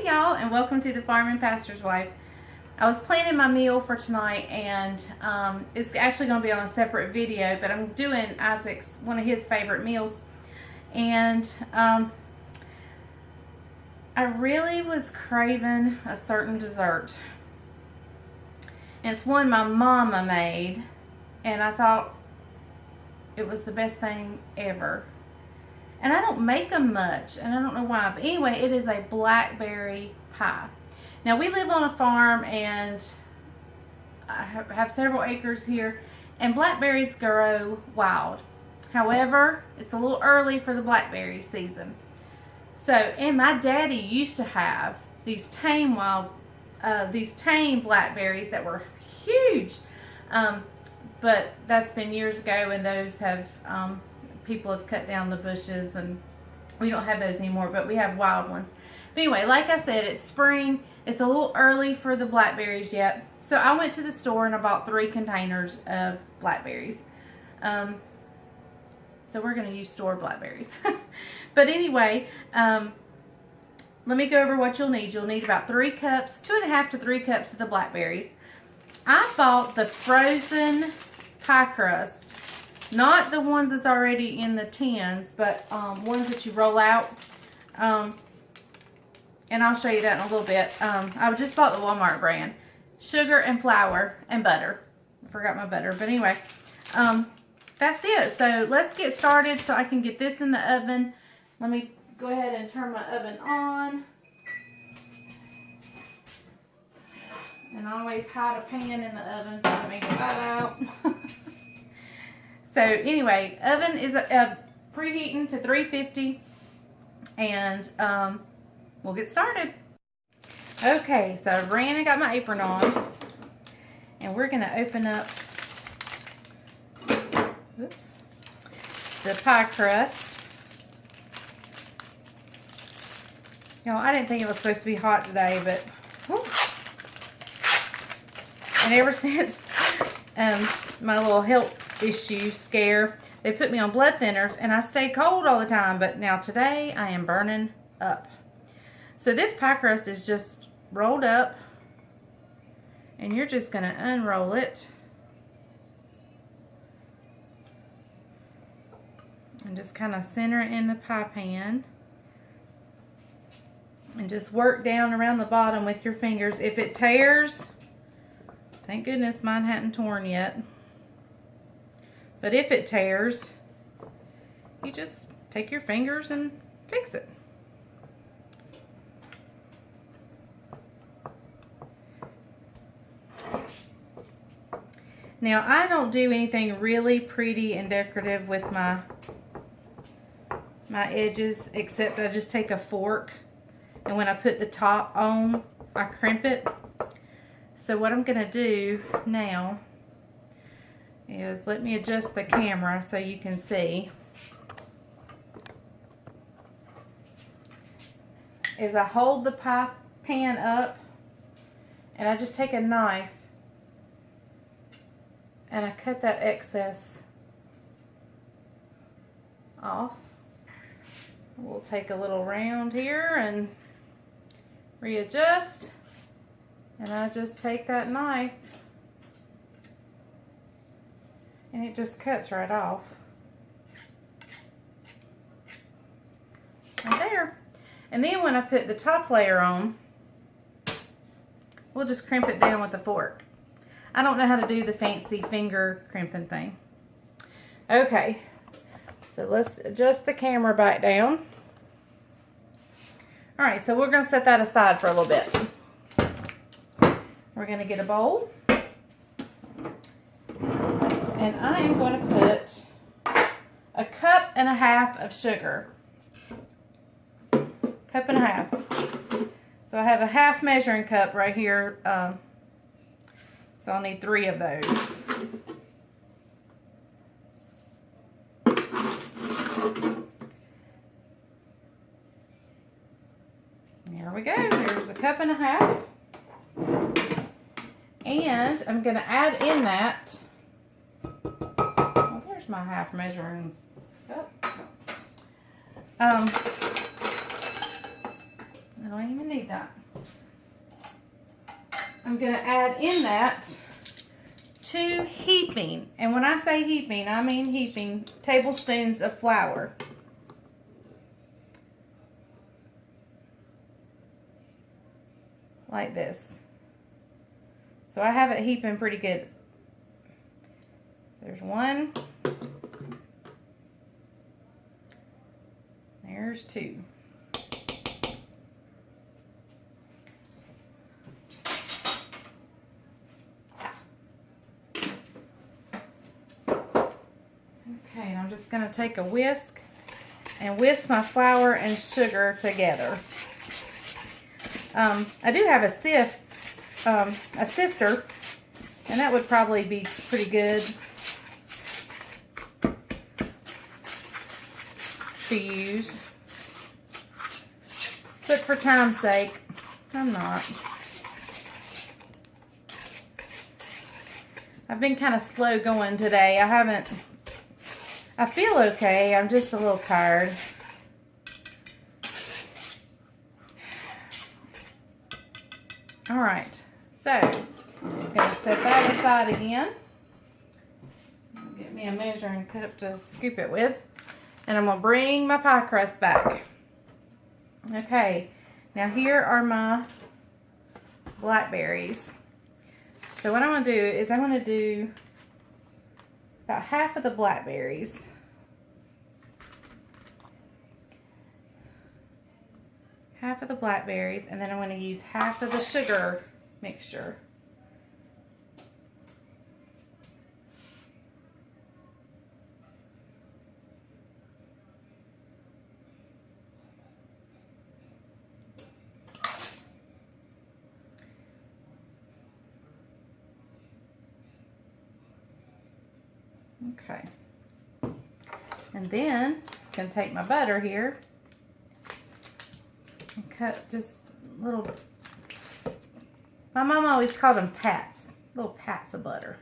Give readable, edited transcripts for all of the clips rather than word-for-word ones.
Hey y'all, and welcome to the Farm and Pastor's Wife. I was planning my meal for tonight, and it's actually going to be on a separate video, but I'm doing Isaac's, one of his favorite meals. And I really was craving a certain dessert. And it's one my mama made, and I thought it was the best thing ever. And I don't make them much, and I don't know why. But anyway, it is a blackberry pie. Now, we live on a farm, and I have several acres here, and blackberries grow wild. However, it's a little early for the blackberry season. So, and my daddy used to have these tame blackberries that were huge. But that's been years ago, and those have, people have cut down the bushes, and we don't have those anymore, but we have wild ones. But anyway, like I said, it's spring. It's a little early for the blackberries yet. So I went to the store and I bought 3 containers of blackberries. So we're going to use store blackberries. But anyway, let me go over what you'll need. You'll need about 3 cups, 2.5 to 3 cups of the blackberries. I bought the frozen pie crust. Not the ones that's already in the tins, but ones that you roll out. And I'll show you that in a little bit. I just bought the Walmart brand. Sugar and flour and butter. I forgot my butter, but anyway. That's it. So let's get started so I can get this in the oven. Let me go ahead and turn my oven on. And I always hide a pan in the oven so I don't make it right out. So anyway, oven is preheating to 350, and we'll get started. Okay, so I ran and got my apron on, and we're going to open up the pie crust. You know, I didn't think it was supposed to be hot today, but whew. And ever since my little health issue scare, they put me on blood thinners, and I stay cold all the time, but now today I am burning up. So this pie crust is just rolled up, and you're just going to unroll it and just kind of center it in the pie pan and just work down around the bottom with your fingers. If it tears, thank goodness mine hadn't torn yet. But if it tears, you just take your fingers and fix it. Now, I don't do anything really pretty and decorative with my edges, except I just take a fork, and when I put the top on, I crimp it. So what I'm going to do now is, let me adjust the camera so you can see, is I hold the pie pan up, and I just take a knife and I cut that excess off. We'll take a little round here and readjust, and I just take that knife and it just cuts right off. Right there. And then when I put the top layer on, we'll just crimp it down with a fork. I don't know how to do the fancy finger crimping thing. Okay, so let's adjust the camera back down. Alright, so we're going to set that aside for a little bit. We're going to get a bowl. And I am going to put 1.5 cups of sugar. 1.5 cups. So I have a half measuring cup right here. So I'll need 3 of those. There we go. There's 1.5 cups. And I'm going to add in that, well, there's my half measuring cup. I don't even need that. I'm going to add in that 2 heaping, and when I say heaping, I mean heaping tablespoons of flour. Like this. So I have it heaping pretty good. There's 1. There's 2. Okay, and I'm just going to take a whisk and whisk my flour and sugar together. I do have a sifter, and that would probably be pretty good to use. But for time's sake, I'm not. I've been kind of slow going today. I feel okay. I'm just a little tired. All right. So, I'm going to set that aside again. Get me a measuring cup to scoop it with. And I'm going to bring my pie crust back. Okay. Now here are my blackberries. So what I'm going to do is I'm going to do about half of the blackberries. Half of the blackberries, and then I'm going to use half of the sugar mixture. Okay. And then I'm going to take my butter here and cut just little, my mom always called them pats, little pats of butter.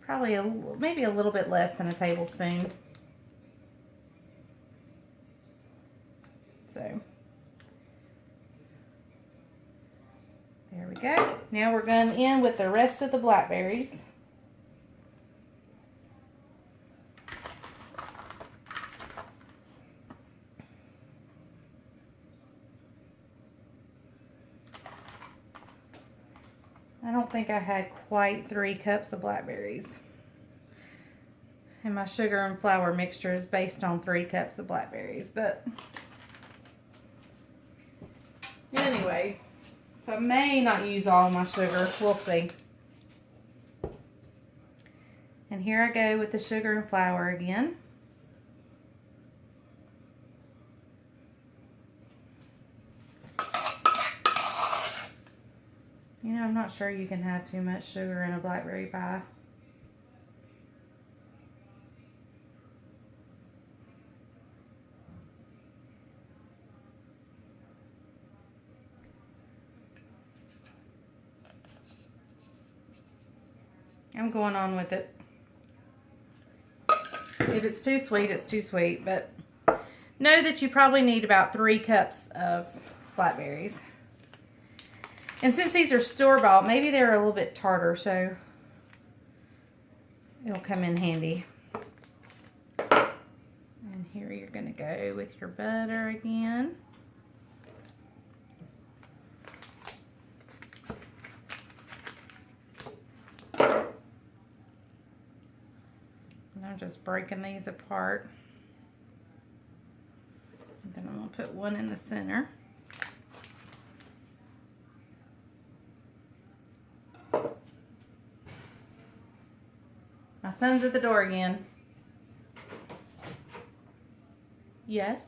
Probably maybe a little bit less than a tablespoon. So there we go. Now we're going in with the rest of the blackberries. I don't think I had quite 3 cups of blackberries. And my sugar and flour mixture is based on 3 cups of blackberries. But anyway, so I may not use all of my sugar. We'll see. And here I go with the sugar and flour again. You know, I'm not sure you can have too much sugar in a blackberry pie. I'm going on with it. If it's too sweet, it's too sweet, but know that you probably need about 3 cups of blackberries. And since these are store-bought, maybe they're a little bit tartar, so it'll come in handy. And here you're going to go with your butter again. And I'm just breaking these apart. And then I'm going to put one in the center. My son's at the door again. Yes?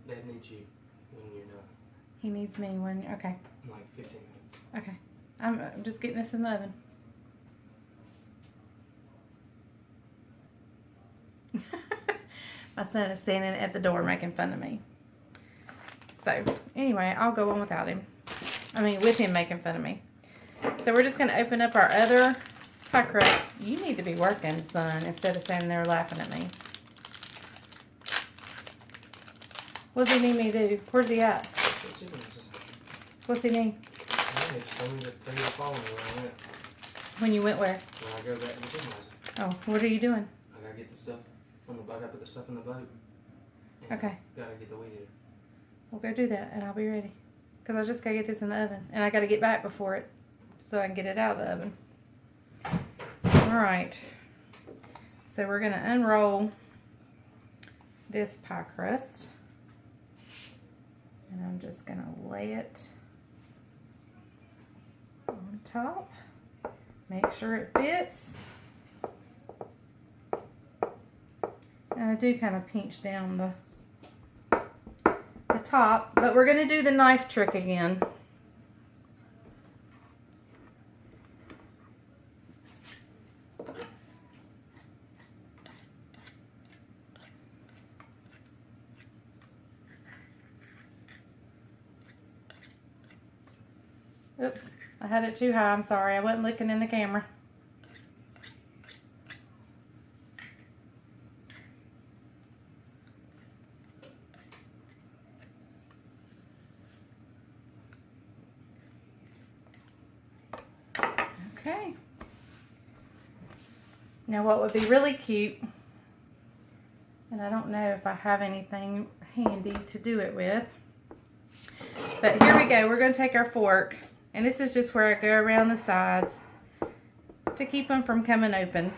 Dad needs you when you're done. He needs me when, okay. In like 15 minutes. Okay. I'm just getting this in the oven. My son is standing at the door making fun of me. So, anyway, I'll go on without him. I mean, with him making fun of me. So, we're just going to open up our other pie crust. You need to be working, son, instead of standing there laughing at me. What's he need me to do? Where's he at? What's he need? Yeah, he told me to tell you to follow me where I went. When you went where? When I go back to the gymnasium. Oh, what are you doing? I gotta get the stuff from the boat. I gotta put the stuff in the boat. And Okay. Gotta get the weed eater. We'll go do that, and I'll be ready. Because I just gotta get this in the oven. And I gotta get back before it, so I can get it out of the oven. Alright. So we're gonna unroll this pie crust. And I'm just gonna lay it on top. Make sure it fits. And I do kind of pinch down the top, but we're gonna do the knife trick again. Oops, I had it too high. I'm sorry. I wasn't looking in the camera. Okay. Now what would be really cute, and I don't know if I have anything handy to do it with, but here we go. We're going to take our fork, and this is just where I go around the sides to keep them from coming open.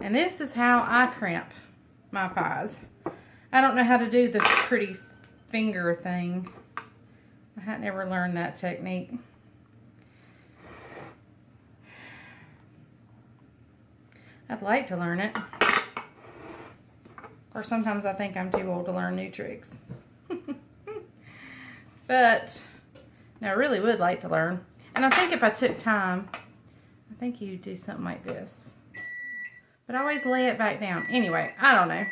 And this is how I crimp my pies. I don't know how to do the pretty finger thing. I had never learned that technique. I'd like to learn it. Or sometimes I think I'm too old to learn new tricks. But no, I really would like to learn. And I think if I took time, I think you'd do something like this. But I always lay it back down. Anyway, I don't know.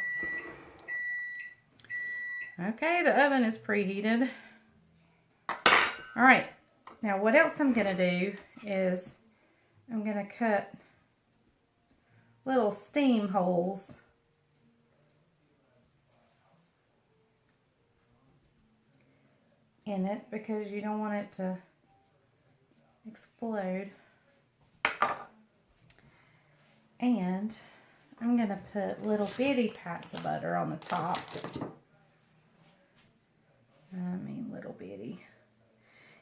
Okay, the oven is preheated. All right, now what else I'm gonna do is I'm gonna cut little steam holes in it because you don't want it to explode. And I'm gonna put little bitty pats of butter on the top. I mean little bitty.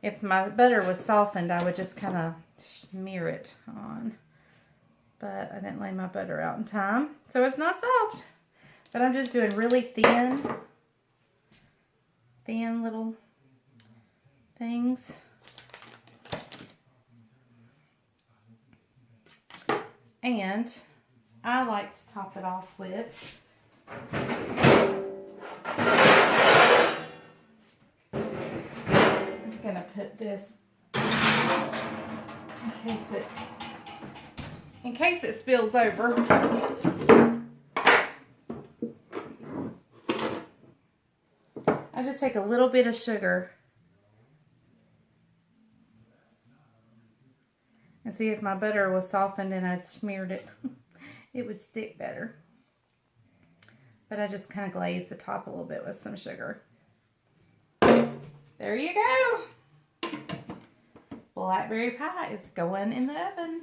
If my butter was softened, I would just kind of smear it on. But I didn't lay my butter out in time, so it's not soft. But I'm just doing really thin little things. And I like to top it off with I'm gonna put this in case it spills over. I just take a little bit of sugar and see if my butter was softened and I smeared it, it would stick better. But I just kind of glaze the top a little bit with some sugar. There you go. Blackberry pie is going in the oven.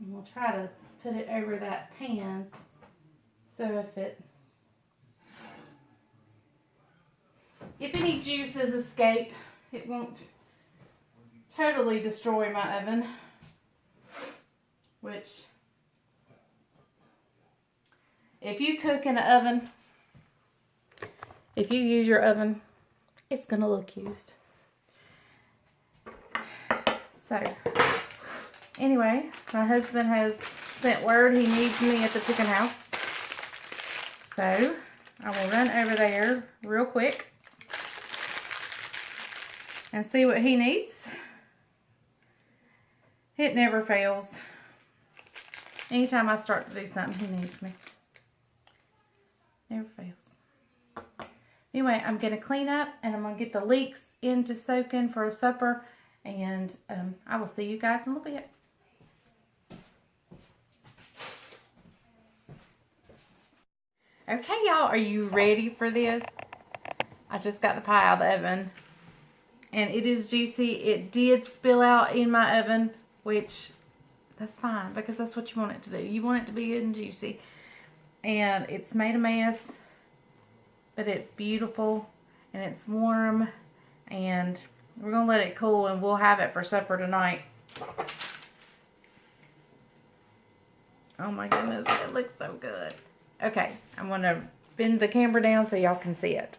And we'll try to put it over that pan so if any juices escape, it won't totally destroy my oven. Which, if you cook in an oven, if you use your oven, it's going to look used. So, anyway, my husband has sent word he needs me at the chicken house. So, I will run over there real quick and see what he needs. It never fails. Anytime I start to do something, he needs me. Never fails. Anyway, I'm going to clean up and I'm going to get the leeks into soaking for supper. And I will see you guys in a little bit. Okay, y'all, are you ready for this? I just got the pie out of the oven. And it is juicy. It did spill out in my oven, which that's fine because that's what you want it to do. You want it to be good and juicy. And it's made a mess, but it's beautiful and it's warm. And we're going to let it cool and we'll have it for supper tonight. Oh my goodness, it looks so good. Okay, I'm going to bend the camera down so y'all can see it.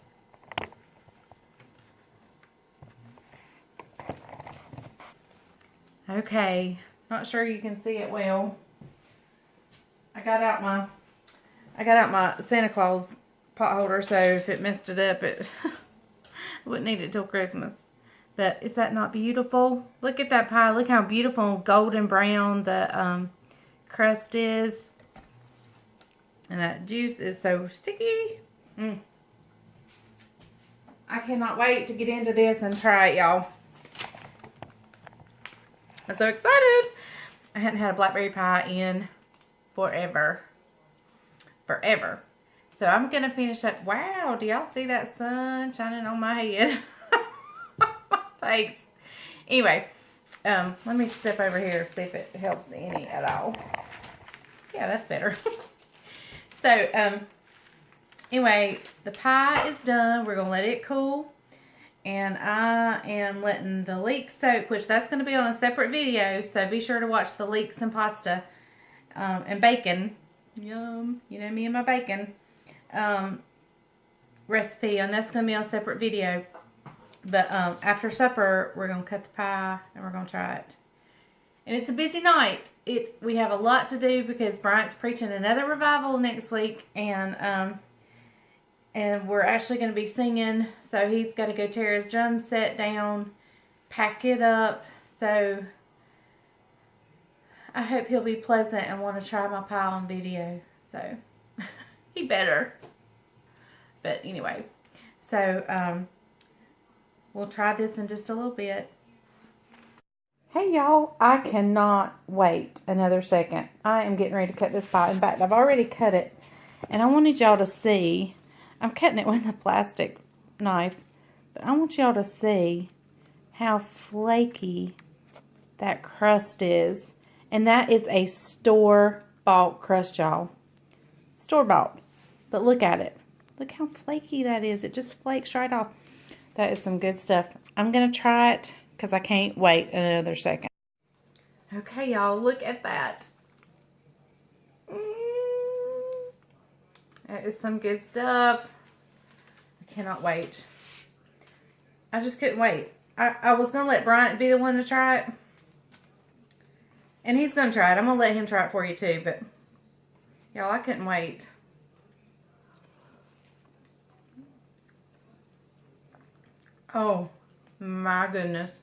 Okay, not sure you can see it well. I got out my Santa Claus pot holder, so if it messed it up, it wouldn't need it till Christmas. But is that not beautiful? Look at that pie. Look how beautiful golden brown the crust is. And that juice is so sticky. I cannot wait to get into this and try it, y'all. I'm so excited. I hadn't had a Blackberry Pie in forever. So I'm going to finish up. Wow, do y'all see that sun shining on my head? My face. Anyway, let me step over here and see if it helps any at all. Yeah, that's better. So, anyway, the pie is done. We're going to let it cool. And I am letting the leeks soak, which that's going to be on a separate video. So be sure to watch the leeks and pasta and bacon. Yum. You know me and my bacon recipe. And that's going to be on a separate video. But after supper, we're going to cut the pie and we're going to try it. And it's a busy night. We have a lot to do because Bryant's preaching another revival next week. And we're actually going to be singing. So he's got to go tear his drum set down, pack it up. So I hope he'll be pleasant and want to try my pie on video. So he better. But anyway, so we'll try this in just a little bit. Hey y'all, I cannot wait another second. I am getting ready to cut this pie. In fact, I've already cut it. And I wanted y'all to see. I'm cutting it with a plastic knife. But I want y'all to see how flaky that crust is. And that is a store-bought crust, y'all. Store-bought. But look at it. Look how flaky that is. It just flakes right off. That is some good stuff. I'm going to try it because I can't wait another second. Okay, y'all. Look at that. That is some good stuff. I cannot wait. I just couldn't wait. I was going to let Bryant be the one to try it. And he's going to try it. I'm going to let him try it for you too. But, y'all, I couldn't wait. Oh, my goodness.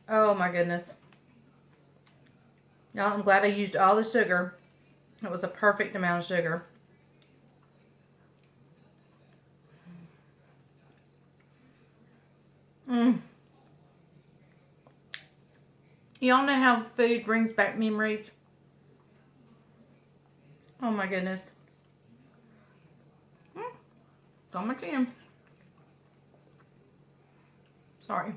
Oh, my goodness. Y'all, I'm glad I used all the sugar. It was a perfect amount of sugar. Y'all know how food brings back memories? Oh my goodness. It's on my chin. Sorry.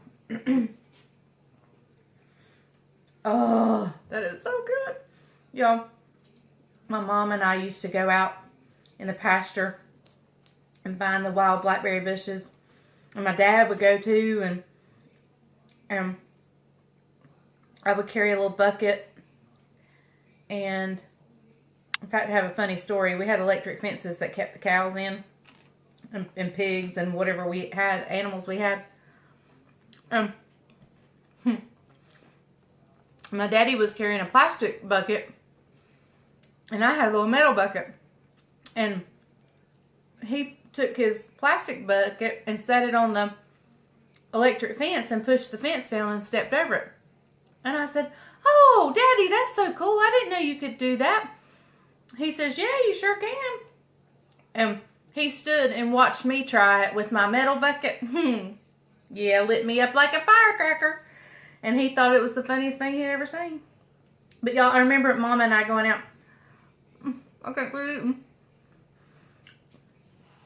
Oh, that is so good. Y'all, my mom and I used to go out in the pasture and find the wild blackberry bushes. And my dad would go too, and I would carry a little bucket. And in fact, I have a funny story. We had electric fences that kept the cows in, and pigs and whatever we had, animals we had. My daddy was carrying a plastic bucket, and I had a little metal bucket. And he took his plastic bucket and set it on the electric fence and pushed the fence down and stepped over it. And I said, "Oh, Daddy, that's so cool. I didn't know you could do that." He says, "Yeah, you sure can." And he stood and watched me try it with my metal bucket. Yeah, lit me up like a firecracker. And he thought it was the funniest thing he'd ever seen. But y'all, I remember Mama and I going out. Okay, we're eating.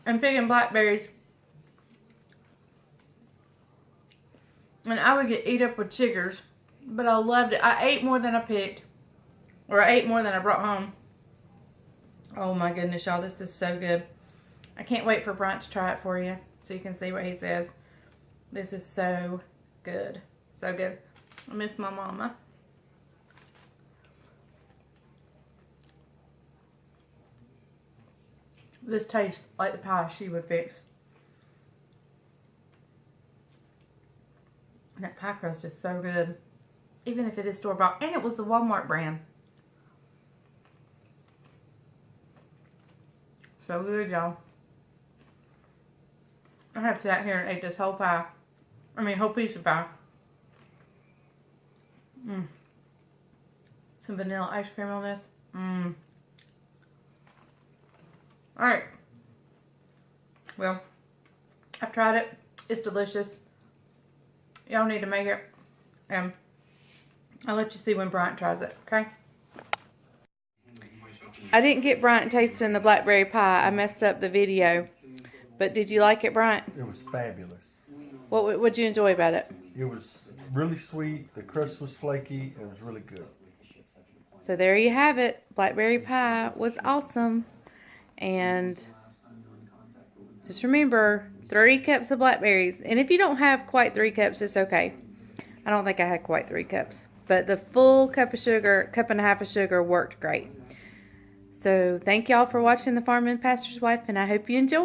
And picking blackberries. And I would get eat up with chiggers. But I loved it. I ate more than I picked. Or I ate more than I brought home. Oh my goodness, y'all. This is so good. I can't wait for Bryant to try it for you. So you can see what he says. This is so good. So good. I miss my mama. This tastes like the pie she would fix. And that pie crust is so good. Even if it is store-bought. And it was the Walmart brand. So good, y'all. I have sat here and ate this whole pie. I mean, whole piece of pie. Some vanilla ice cream on this. Alright. Well, I've tried it. It's delicious. Y'all need to make it. And I'll let you see when Bryant tries it, okay? I didn't get Bryant tasting the blackberry pie. I messed up the video. But did you like it, Bryant? It was fabulous. What would you enjoy about it? It was really sweet. The crust was flaky. It was really good. So there you have it. Blackberry pie was awesome. And just remember, 3 cups of blackberries. And if you don't have quite 3 cups, it's okay. I don't think I had quite 3 cups. But the full cup of sugar, cup and a half of sugar worked great. So thank y'all for watching The Farming Pastor's Wife, and I hope you enjoy.